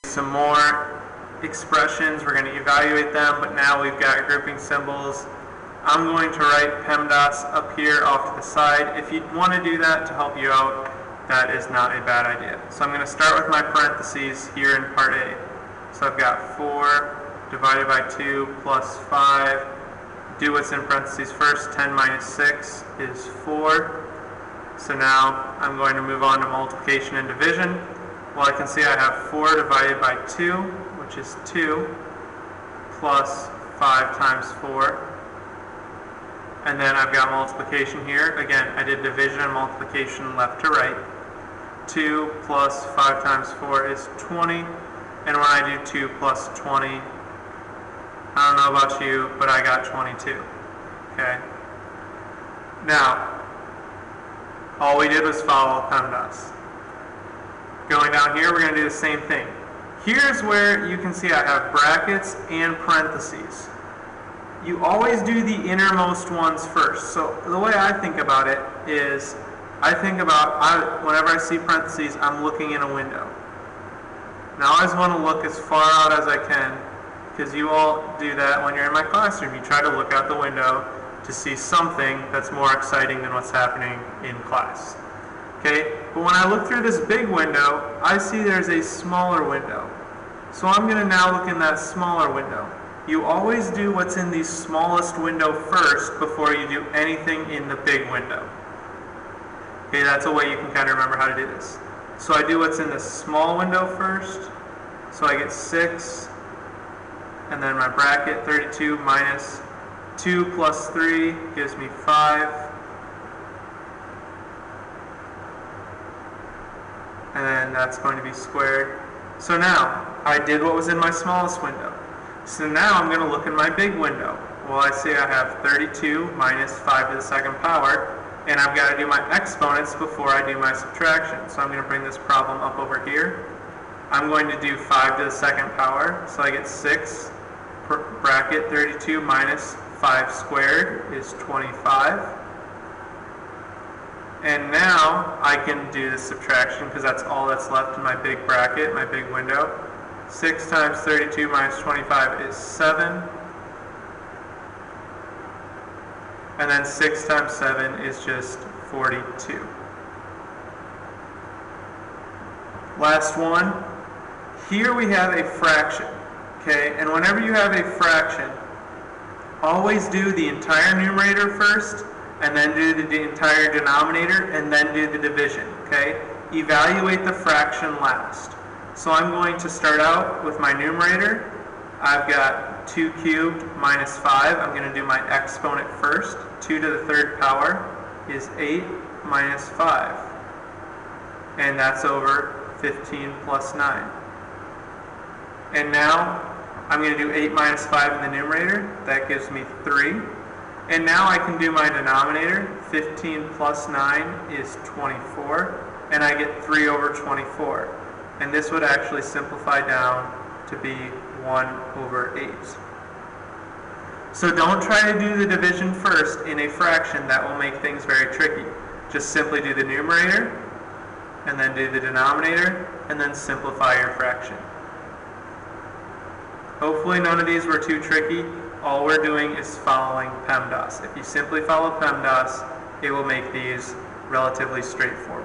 Some more expressions. We're going to evaluate them, but now we've got grouping symbols. I'm going to write PEMDAS up here off to the side. If you want to do that to help you out, that is not a bad idea. So I'm going to start with my parentheses here in part A. So I've got 4 divided by 2 plus 5. Do what's in parentheses first. 10 minus 6 is 4. So now I'm going to move on to multiplication and division. Well, I can see I have 4 divided by 2, which is 2, plus 5 times 4. And then I've got multiplication here. Again, I did division and multiplication left to right. 2 plus 5 times 4 is 20. And when I do 2 plus 20, I don't know about you, but I got 22. Okay? Now, all we did was follow PEMDAS. Going down here, we're going to do the same thing. Here's where you can see I have brackets and parentheses. You always do the innermost ones first. So the way I think about it is, I think about, whenever I see parentheses, I'm looking in a window. Now I always want to look as far out as I can, because you all do that when you're in my classroom. You try to look out the window to see something that's more exciting than what's happening in class. Okay, but when I look through this big window, I see there's a smaller window. So I'm going to now look in that smaller window. You always do what's in the smallest window first before you do anything in the big window. Okay, that's a way you can kind of remember how to do this. So I do what's in the small window first. So I get 6, and then my bracket, 32 minus 2 plus 3 gives me 5. And then that's going to be squared. So now, I did what was in my smallest window. So now I'm going to look in my big window. Well, I see I have 32 minus 5 to the second power, and I've got to do my exponents before I do my subtraction. So I'm going to bring this problem up over here. I'm going to do 5 to the second power, so I get 6, bracket 32 minus 5 squared is 25. And now I can do the subtraction because that's all that's left in my big bracket, my big window. 6 times 32 minus 25 is 7. And then 6 times 7 is just 42. Last one. Here we have a fraction. Okay, and whenever you have a fraction, always do the entire numerator first, and then do the entire denominator, and then do the division, okay? Evaluate the fraction last. So I'm going to start out with my numerator. I've got 2 cubed minus 5. I'm going to do my exponent first. 2 to the third power is 8 minus 5. And that's over 15 plus 9. And now I'm going to do 8 minus 5 in the numerator. That gives me 3. And now I can do my denominator. 15 plus 9 is 24, and I get 3 over 24. And this would actually simplify down to be 1 over 8. So don't try to do the division first in a fraction. That will make things very tricky. Just simply do the numerator, and then do the denominator, and then simplify your fraction. Hopefully none of these were too tricky. All we're doing is following PEMDAS. If you simply follow PEMDAS, it will make these relatively straightforward.